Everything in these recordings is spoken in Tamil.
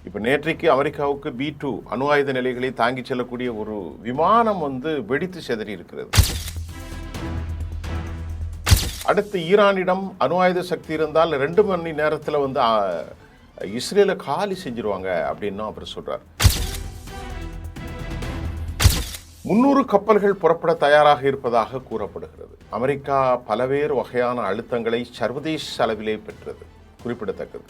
இப்போ நேற்றைக்கு அமெரிக்காவுக்கு B2 அணு ஆயுத நிலைகளை தாங்கி செல்லக்கூடிய ஒரு விமானம் வெடித்து சிதறி இருக்கிறது. அடுத்து ஈரானிடம் அணு ஆயுத சக்தி இருந்தால் 2 மணி நேரத்தில் இஸ்ரேலை காலி செஞ்சிருவாங்க அப்படின்னு அவர் சொல்றார். 300 கப்பல்கள் புறப்பட தயாராக இருப்பதாக கூறப்படுகிறது. அமெரிக்கா பல்வேறு வகையான அழுத்தங்களை சர்வதேச அளவிலே பெற்றது, குறிப்பிடத்தக்கது.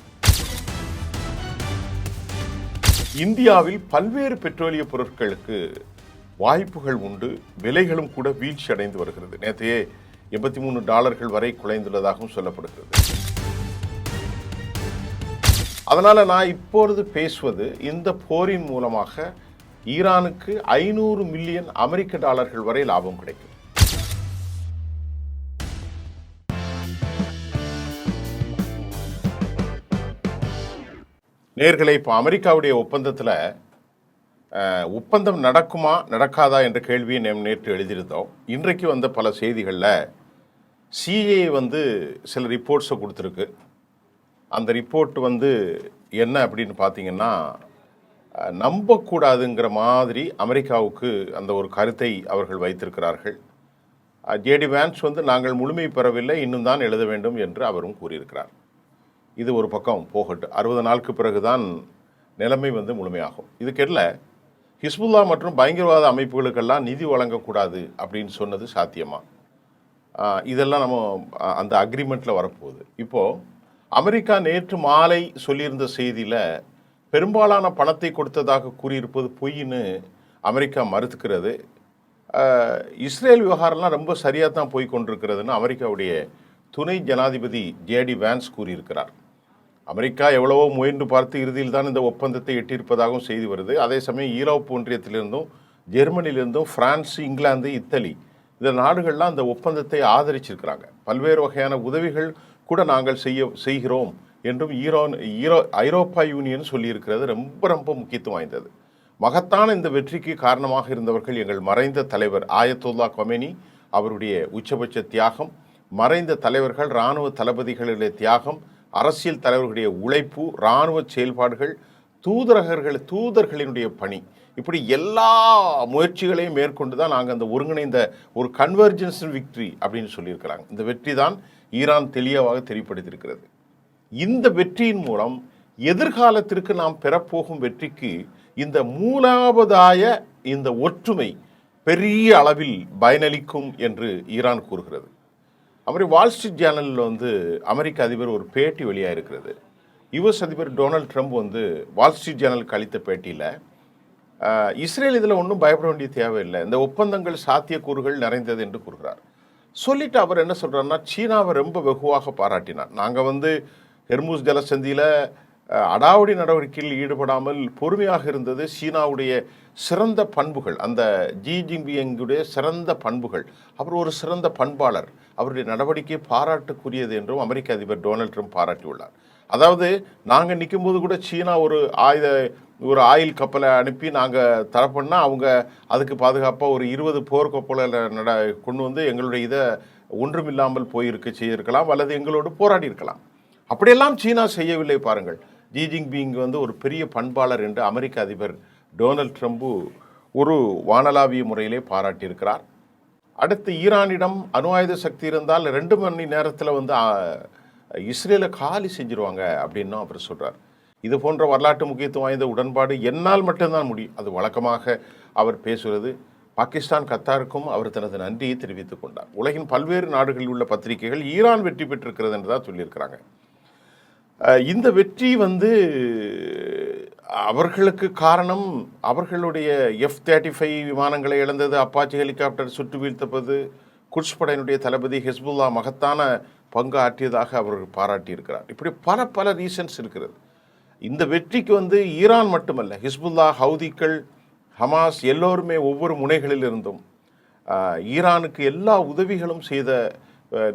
இந்தியாவில் பல்வேறு பெட்ரோலிய பொருட்களுக்கு வாய்ப்புகள் உண்டு, விலைகளும் கூட வீழ்ச்சி அடைந்து வருகிறது. நேற்றையே $83 வரை குறைந்துள்ளதாகவும் சொல்லப்படுகிறது. அதனால நான் இப்பொழுது பேசுவது, இந்த போரின் மூலமாக ஈரானுக்கு $500 மில்லியன் அமெரிக்க வரை லாபம் கிடைக்கும். நேயர்களே, இப்போ அமெரிக்காவுடைய ஒப்பந்தம் நடக்குமா நடக்காதா என்ற கேள்வியை நாம் நேற்று எழுதியிருந்தோம். இன்றைக்கு வந்த பல செய்திகளில் CIA சில ரிப்போர்ட்ஸை கொடுத்துருக்கு. அந்த ரிப்போர்ட் என்ன அப்படின்னு பார்த்தீங்கன்னா, நம்பக்கூடாதுங்கிற மாதிரி அமெரிக்காவுக்கு அந்த ஒரு கருத்தை அவர்கள் வைத்திருக்கிறார்கள். JD Vance நாங்கள் முழுமை பெறவில்லை, இன்னும் தான் எழுத வேண்டும் என்று அவரும் கூறியிருக்கிறார். இது ஒரு பக்கம் போகட்டும். 60 நாளுக்கு பிறகுதான் நிலைமை முழுமையாகும். இதுக்கெல்ல ஹிஸ்புல்லா மற்றும் பயங்கரவாத அமைப்புகளுக்கெல்லாம் நிதி வழங்கக்கூடாது அப்படின்னு சொன்னது சாத்தியமா? இதெல்லாம் நம்ம அந்த அக்ரிமெண்ட்டில் வரப்போகுது. இப்போது அமெரிக்கா நேற்று மாலை சொல்லியிருந்த செய்தியில் பெரும்பாலான பணத்தை கொடுத்ததாக கூறியிருப்பது பொய்ன்னு அமெரிக்கா மறுத்துக்கிறது. இஸ்ரேல் விவகாரம்லாம் ரொம்ப சரியாக தான் போய் கொண்டிருக்கிறதுன்னு அமெரிக்காவுடைய துணை ஜனாதிபதி JD Vance கூறியிருக்கிறார். அமெரிக்கா எவ்வளவோ முயன்று பார்த்து இறுதியில் தான் இந்த ஒப்பந்தத்தை எட்டியிருப்பதாகவும் செய்தி வருது. அதே சமயம் ஈரோப்பு ஒன்றியத்திலிருந்தும், ஜெர்மனியிலிருந்தும், பிரான்ஸ், இங்கிலாந்து, இத்தாலி இந்த நாடுகள்லாம் அந்த ஒப்பந்தத்தை ஆதரிச்சிருக்கிறாங்க. பல்வேறு வகையான உதவிகள் கூட நாங்கள் செய்கிறோம் என்றும் ஐரோப்பா யூனியன் சொல்லியிருக்கிறது. ரொம்ப ரொம்ப முக்கியத்துவம் வாய்ந்தது. மகத்தான இந்த வெற்றிக்கு காரணமாக இருந்தவர்கள் எங்கள் மறைந்த தலைவர் ஆயத்துல்லா கொமேனி அவருடைய உச்சபட்ச தியாகம், மறைந்த தலைவர்கள், இராணுவ தளபதிகளுடைய தியாகம், அரசியல் தலைவர்களுடைய உழைப்பு, இராணுவ செயல்பாடுகள், தூதர்களினுடைய பணி, இப்படி எல்லா முயற்சிகளையும் மேற்கொண்டு தான் நாங்கள் அந்த ஒருங்கிணைந்த ஒரு கன்வர்ஜென்ஸ் விக்ட்ரி அப்படின்னு சொல்லியிருக்கிறாங்க. இந்த வெற்றி தான் ஈரான் தெளிவாக தெளிவுபடுத்தியிருக்கிறது. இந்த வெற்றியின் மூலம் எதிர்காலத்திற்கு நாம் பெறப்போகும் வெற்றிக்கு இந்த மூலாவதாய இந்த ஒற்றுமை பெரிய அளவில் பயனளிக்கும் என்று ஈரான் கூறுகிறது. அப்புறம் வால் ஸ்ட்ரீட் ஜேர்னலில் அமெரிக்க அதிபர் ஒரு பேட்டி வெளியாக இருக்கிறது. US அதிபர் டொனால்ட் ட்ரம்ப் வால் ஸ்ட்ரீட் ஜேர்னலுக்கு அளித்த பேட்டியில் இஸ்ரேல் இதில் ஒன்றும் பயப்பட வேண்டிய தேவையில்லை, இந்த ஒப்பந்தங்கள் சாத்தியக்கூறுகள் நிறைந்தது என்று கூறுகிறார். சொல்லிட்டு அவர் என்ன சொல்கிறாருன்னா, சீனாவை ரொம்ப வெகுவாக பாராட்டினார். நாங்கள் ஹெர்முஸ் ஜலசந்தியில் அடாவடி நடவடிக்கையில் ஈடுபடாமல் பொறுமையாக இருந்தது சீனாவுடைய சிறந்த பண்புகள், அந்த ஜி ஜின்பிங்குடைய சிறந்த பண்புகள். அவர் ஒரு சிறந்த பண்பாளர், அவருடைய நடவடிக்கை பாராட்டுக்குரியது என்றும் அமெரிக்க அதிபர் டொனால்ட் ட்ரம்ப் பாராட்டியுள்ளார். அதாவது நாங்கள் நிற்கும்போது கூட சீனா ஒரு ஆயில் கப்பலை அனுப்பி நாங்கள் தரப்போனா அவங்க அதுக்கு பாதுகாப்பாக ஒரு 20 போர்க்கப்பலை கொண்டு எங்களுடைய இதை ஒன்றுமில்லாமல் செய்திருக்கலாம், அல்லது எங்களோடு போராடி இருக்கலாம். அப்படியெல்லாம் சீனா செய்யவில்லை. பாருங்கள், ஜி ஜின்பிங் ஒரு பெரிய பண்பாளர் என்று அமெரிக்க அதிபர் டொனால்ட் ட்ரம்ப் ஒரு வானளாவிய முறையிலே பாராட்டியிருக்கிறார். அடுத்து ஈரானிடம் அணு ஆயுத சக்தி இருந்தால் 2 மணி நேரத்தில் இஸ்ரேலை காலி செஞ்சிருவாங்க அப்படின்னு அவர் சொல்கிறார். இது போன்ற வரலாற்று முக்கியத்துவம் வாய்ந்த உடன்பாடு என்னால் மட்டும்தான் முடியும். அது வழக்கமாக அவர் பேசுகிறது. பாகிஸ்தான், கத்தாருக்கும் அவர் தனது நன்றியை தெரிவித்துக் கொண்டார். உலகின் பல்வேறு நாடுகளில் உள்ள பத்திரிகைகள் ஈரான் வெற்றி பெற்றிருக்கிறது என்று தான் சொல்லியிருக்கிறாங்க. இந்த வெற்றி அவர்களுக்கு காரணம் அவர்களுடைய F-35 விமானங்களை இழந்தது, அப்பாச்சி ஹெலிகாப்டர் சுட்டு வீழ்த்தப்பது, குட்ஸ் படையினுடைய தளபதி ஹிஸ்புல்லா மகத்தான பங்கு ஆற்றியதாக அவர்கள் பாராட்டியிருக்கிறார். இப்படி பல ரீசன்ஸ் இருக்கிறது. இந்த வெற்றிக்கு ஈரான் மட்டுமல்ல, ஹிஸ்புல்லா, ஹவுதிகள், ஹமாஸ் எல்லோருமே ஒவ்வொரு முனைகளில் இருந்தும் ஈரானுக்கு எல்லா உதவிகளும் செய்த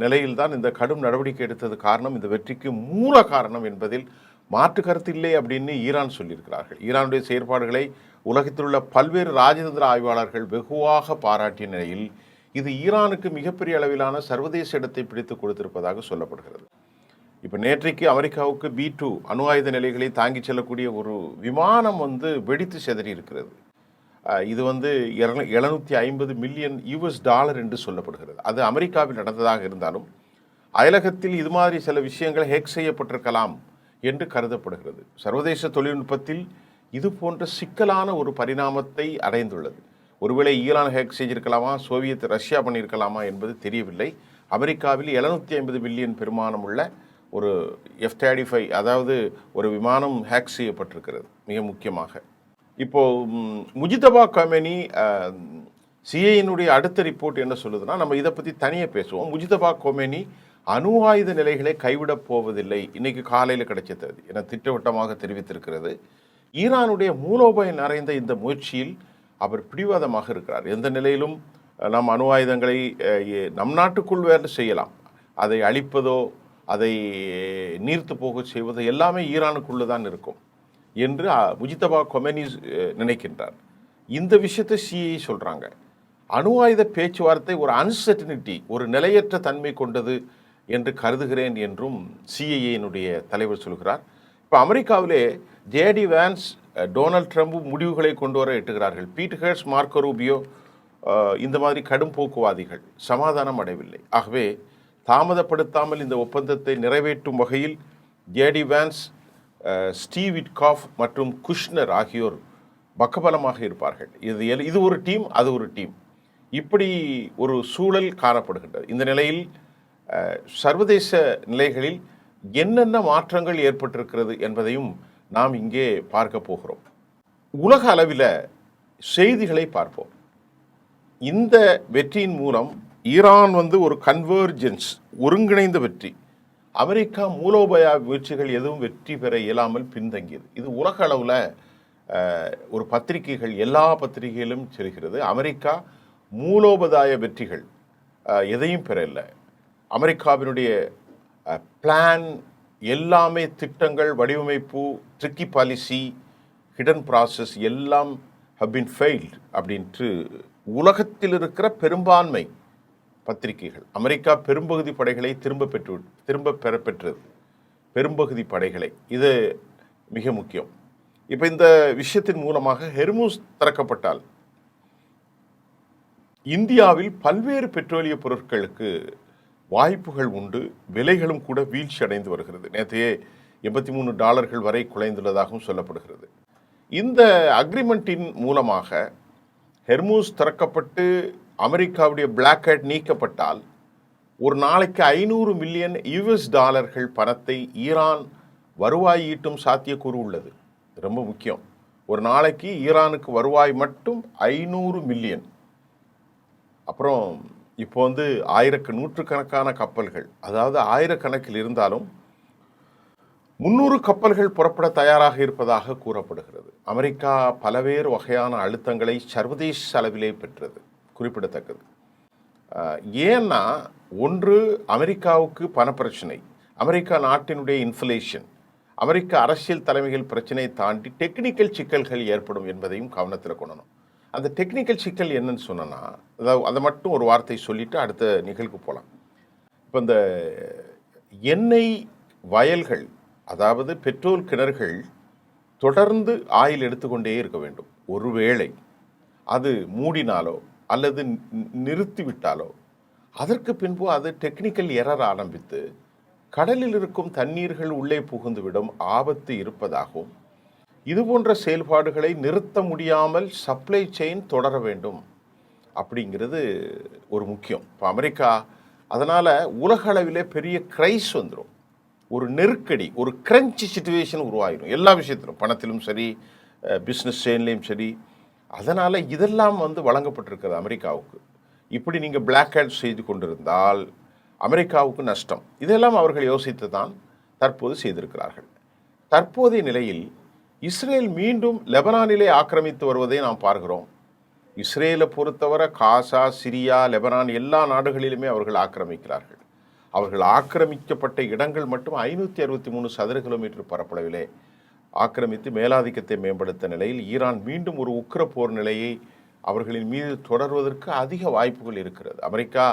நிலையில்தான் இந்த கடும் நடவடிக்கை எடுத்தது காரணம், இந்த வெற்றிக்கு மூல காரணம் என்பதில் மாற்று கருத்து இல்லை அப்படின்னு ஈரான் சொல்லியிருக்கிறார்கள். ஈரானுடைய செயற்பாடுகளை உலகத்தில் உள்ள பல்வேறு ராஜதந்திர ஆய்வாளர்கள் வெகுவாக பாராட்டிய நிலையில் இது ஈரானுக்கு மிகப்பெரிய அளவிலான சர்வதேச இடத்தை பிடித்து கொடுத்திருப்பதாக சொல்லப்படுகிறது. இப்போ நேற்றைக்கு அமெரிக்காவுக்கு B2 அணு ஆயுத நிலைகளை தாங்கி செல்லக்கூடிய ஒரு விமானம் வெடித்து சிதறி இருக்கிறது. இது 750 மில்லியன் US$ என்று சொல்லப்படுகிறது. அது அமெரிக்காவில் நடந்ததாக இருந்தாலும் அயலகத்தில் இது மாதிரி சில விஷயங்கள் ஹேக் செய்யப்பட்டிருக்கலாம் என்று கருதப்படுகிறது. சர்வதேச தொழில்நுட்பத்தில் இது போன்ற சிக்கலான ஒரு பரிணாமத்தை அடைந்துள்ளது. ஒருவேளை ஈரான் ஹேக் செய்திருக்கலாமா, சோவியத் ரஷ்யா பண்ணியிருக்கலாமா என்பது தெரியவில்லை. அமெரிக்காவில் 750 மில்லியன் பெருமானம் உள்ள ஒரு F-35 அதாவது ஒரு விமானம் ஹேக் செய்யப்பட்டிருக்கிறது. மிக முக்கியமாக இப்போது முஜிதபா கமேனி சிஐனுடைய அடுத்த ரிப்போர்ட் என்ன சொல்லுதுன்னா, நம்ம இதை பற்றி தனியாக பேசுவோம். முஜிதபா கொமேனி அணு ஆயுத நிலைகளை கைவிடப் போவதில்லை, இன்னைக்கு காலையில் கிடைச்சது என திட்டவட்டமாக தெரிவித்திருக்கிறது. ஈரானுடைய மூலோபாயம் நிறைந்த இந்த முயற்சியில் அவர் பிடிவாதமாக இருக்கிறார். எந்த நிலையிலும் நாம் அணு ஆயுதங்களை நம் நாட்டுக்குள் வேறு செய்யலாம், அதை அழிப்பதோ அதை நீர்த்து போக செய்வதோ எல்லாமே ஈரானுக்குள்ளே தான் இருக்கும் என்று முஜிதபா கொமேனி நினைக்கின்றார். இந்த விஷயத்தை சிஐ சொல்கிறாங்க. அணு ஆயுத பேச்சுவார்த்தை ஒரு அன்சர்டனிட்டி, ஒரு நிலையற்ற தன்மை கொண்டது என்று கருதுகிறேன் என்றும் சிஐஏனுடைய தலைவர் சொல்கிறார். இப்போ அமெரிக்காவிலே ஜேடி வான்ஸ், டொனால்ட் ட்ரம்ப் முடிவுகளை கொண்டு வர எட்டுகிறார்கள். பீட் ஹெர்ட்ஸ், மார்க்கோ ரூபியோ இந்த மாதிரி கடும் போக்குவாதிகள் சமாதானம் அடையவில்லை. ஆகவே தாமதப்படுத்தாமல் இந்த ஒப்பந்தத்தை நிறைவேற்றும் வகையில் ஜேடி வான்ஸ், ஸ்டீவ் விட்காஃப் மற்றும் குஷ்னர் ஆகியோர் பக்கபலமாக இருப்பார்கள். இது ஒரு டீம், அது ஒரு டீம், இப்படி ஒரு சூழல் காணப்படுகின்றது. இந்த நிலையில் சர்வதேச நிலைகளில் என்னென்ன மாற்றங்கள் ஏற்பட்டிருக்கிறது என்பதையும் நாம் இங்கே பார்க்க போகிறோம். உலக அளவில் செய்திகளை பார்ப்போம். இந்த வெற்றியின் மூலம் ஈரான் ஒரு கன்வர்ஜென்ஸ், ஒருங்கிணைந்த வெற்றி. அமெரிக்கா மூலோபாய முயற்சிகள் எதுவும் வெற்றி பெற இயலாமல் பின்தங்கியது. இது உலக அளவில் ஒரு பத்திரிகைகள், எல்லா பத்திரிகைகளும் சொல்கிறது, அமெரிக்கா மூலோபாய வெற்றிகள் எதையும் பெறவில்லை. அமெரிக்காவினுடைய பிளான் எல்லாமே, திட்டங்கள், வடிவமைப்பு, ட்ரிக்கி பாலிசி, ஹிடன் ப்ராசஸ் எல்லாம் ஹவ் பீன் ஃபெயில்ட் அப்படின்ட்டு உலகத்தில் இருக்கிற பெரும்பான்மை பத்திரிகைகள். அமெரிக்கா பெரும்பகுதி படைகளை திரும்ப பெற்றது, பெரும்பகுதி படைகளை. இது மிக முக்கியம். இப்போ இந்த விஷயத்தின் மூலமாக ஹெர்முஸ் திறக்கப்பட்டால் இந்தியாவில் பல்வேறு பெட்ரோலிய பொருட்களுக்கு வாய்ப்புகள் உண்டு. விலைகளும் கூட வீழ்ச்சி அடைந்து வருகிறது. நேற்றையே $83 வரை குறைந்துள்ளதாகவும் சொல்லப்படுகிறது. இந்த அக்ரிமெண்ட்டின் மூலமாக ஹெர்முஸ் திறக்கப்பட்டு அமெரிக்காவுடைய பிளாக் ஹேட் நீக்கப்பட்டால் ஒரு நாளைக்கு $500 மில்லியன் பணத்தை ஈரான் வருவாய் ஈட்டும் சாத்தியக்கூறு உள்ளது. ரொம்ப முக்கியம். ஒரு நாளைக்கு ஈரானுக்கு வருவாய் மட்டும் 500 மில்லியன். அப்புறம் இப்போ நூற்றுக்கணக்கான கப்பல்கள், அதாவது ஆயிரக்கணக்கில் இருந்தாலும் 300 கப்பல்கள் புறப்பட தயாராக இருப்பதாக கூறப்படுகிறது. அமெரிக்கா பல்வேறு வகையான அழுத்தங்களை சர்வதேச அளவிலே பெற்றது, குறிப்பிடத்தக்கது. ஏன்னா, ஒன்று அமெரிக்காவுக்கு பணப்பிரச்சனை, அமெரிக்கா நாட்டினுடைய இன்ஃப்ளேஷன், அமெரிக்க அரசியல் தலைமைகள் பிரச்சனையை தாண்டி டெக்னிக்கல் சிக்கல்கள் ஏற்படும் என்பதையும் கவனத்தில் கொள்ளணும். அந்த டெக்னிக்கல் சிக்கல் என்னன்னு சொன்னா, அதாவது அதை மட்டும் ஒரு வார்த்தை சொல்லிட்டு அடுத்த நிகழ்வுக்கு போகலாம். இப்போ இந்த எண்ணெய் வயல்கள், அதாவது பெட்ரோல் கிணறுகள் தொடர்ந்து ஆயில் எடுத்துக்கொண்டே இருக்க வேண்டும். ஒருவேளை அது மூடினாலோ அல்லது நிறுத்திவிட்டாலோ அதற்கு பின்பு அது டெக்னிக்கல் எரர் ஆரம்பித்து கடலில் இருக்கும் தண்ணீர்கள் உள்ளே புகுந்துவிடும் ஆபத்து இருப்பதாகவும், இதுபோன்ற செயல்பாடுகளை நிறுத்த முடியாமல் சப்ளை செயின் தொடர வேண்டும் அப்படிங்கிறது ஒரு முக்கியம். இப்போ அமெரிக்கா அதனால் உலக அளவிலே பெரிய கிரைஸ் வந்துடும், ஒரு நெருக்கடி, ஒரு கிரன்ச் சிச்சுவேஷன் உருவாகிடும். எல்லா விஷயத்திலும், பணத்திலும் சரி, பிஸ்னஸ் செயின்லேயும் சரி. அதனால் இதெல்லாம் வழங்கப்பட்டிருக்கிறது அமெரிக்காவுக்கு. இப்படி நீங்கள் பிளாக் ஹேட் செய்து கொண்டிருந்தால் அமெரிக்காவுக்கு நஷ்டம். இதெல்லாம் அவர்கள் யோசித்து தான் தற்போது செய்திருக்கிறார்கள். தற்போதைய நிலையில் இஸ்ரேல் மீண்டும் லெபனானிலே ஆக்கிரமித்து வருவதை நாம் பார்க்கிறோம். இஸ்ரேலை பொறுத்தவரை காசா, சிரியா, லெபனான் எல்லா நாடுகளிலுமே அவர்கள் ஆக்கிரமிக்கிறார்கள். அவர்கள் ஆக்கிரமிக்கப்பட்ட இடங்கள் மட்டும் 563 சதுர கிலோமீட்டர் பரப்பளவிலே ஆக்கிரமித்து மேலாதிக்கத்தை மேம்படுத்த நிலையில் ஈரான் மீண்டும் ஒரு உக்கிர போர் நிலையை அவர்களின் மீது தொடர்வதற்கு அதிக வாய்ப்புகள் இருக்கிறது. அமெரிக்கா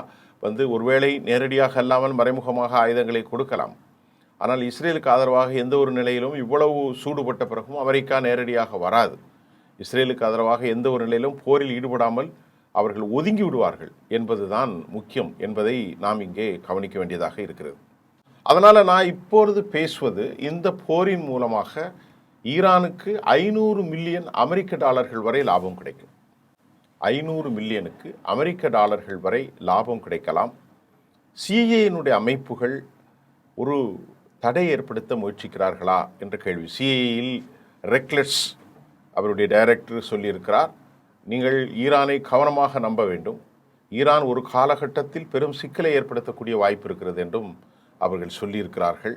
ஒருவேளை நேரடியாக அல்லாமல் மறைமுகமாக ஆயுதங்களை கொடுக்கலாம். ஆனால் இஸ்ரேலுக்கு ஆதரவாக எந்த ஒரு நிலையிலும் இவ்வளவு சூடுபட்ட பிறகும் அமெரிக்கா நேரடியாக வராது. இஸ்ரேலுக்கு ஆதரவாக எந்த ஒரு நிலையிலும் போரில் ஈடுபடாமல் அவர்கள் ஒதுங்கி விடுவார்கள் என்பதுதான் முக்கியம் என்பதை நாம் இங்கே கவனிக்க வேண்டியதாக இருக்கிறது. அதனால் நான் இப்பொழுது பேசுவது இந்த போரின் மூலமாக ஈரானுக்கு 500 மில்லியன் அமெரிக்க டாலர்கள் வரை லாபம் கிடைக்கும். 500 மில்லியனுக்கு அமெரிக்க டாலர்கள் வரை லாபம் கிடைக்கலாம். சிஐஏயினுடைய அமைப்புகள் ஒரு தடை ஏற்படுத்த முயற்சிக்கிறார்களா என்ற கேள்வி. சிஐஏயில் ரெக்லெட்ஸ் அவருடைய டைரக்டர் சொல்லியிருக்கிறார், நீங்கள் ஈரானை கவனமாக நம்ப வேண்டும், ஈரான் ஒரு காலகட்டத்தில் பெரும் சிக்கலை ஏற்படுத்தக்கூடிய வாய்ப்பு இருக்கிறது என்றும் அவர்கள் சொல்லியிருக்கிறார்கள்.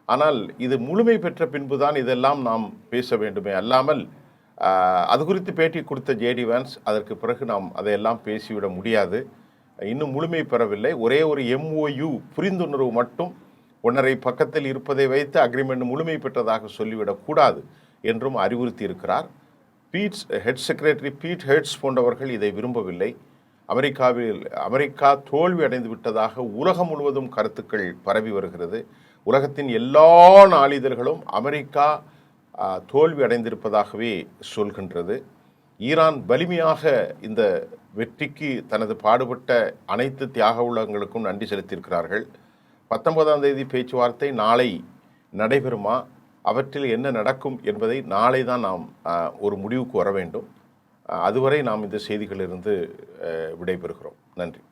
ஆனால் இது முழுமை பெற்ற பின்புதான் இதெல்லாம் நாம் பேச வேண்டுமே அல்லாமல் அது குறித்து பேட்டி கொடுத்த ஜேடி வான்ஸ் அதற்கு பிறகு நாம் அதையெல்லாம் பேசிவிட முடியாது. இன்னும் முழுமை பெறவில்லை. ஒரே ஒரு MOU புரிந்துணர்வு மட்டும் 1.5 பக்கத்தில் இருப்பதை வைத்து அக்ரிமெண்ட் முழுமை பெற்றதாக சொல்லிவிடக்கூடாது என்றும் அறிவுறுத்தி இருக்கிறார். ஹெட் செக்ரட்டரி பீட் ஹெட்ஸ் போன்றவர்கள் இதை விரும்பவில்லை. அமெரிக்கா தோல்வி அடைந்து விட்டதாக உலகம் முழுவதும் கருத்துக்கள் பரவி வருகிறது. உலகத்தின் எல்லா நாளிதழ்களும் அமெரிக்கா தோல்வி அடைந்திருப்பதாகவே சொல்கின்றது. ஈரான் வலிமையாக இந்த வெற்றிக்கு தனது பாடுபட்ட அனைத்து தியாக உள்ளங்களுக்கும் நன்றி செலுத்தியிருக்கிறார்கள். 19ஆம் தேதி பேச்சுவார்த்தை நாளை நடைபெறுமா, அவற்றில் என்ன நடக்கும் என்பதை நாளை தான் நாம் ஒரு முடிவுக்கு வர வேண்டும். அதுவரை நாம் இந்த செய்திகளிலிருந்து விடைபெறுகிறோம். நன்றி.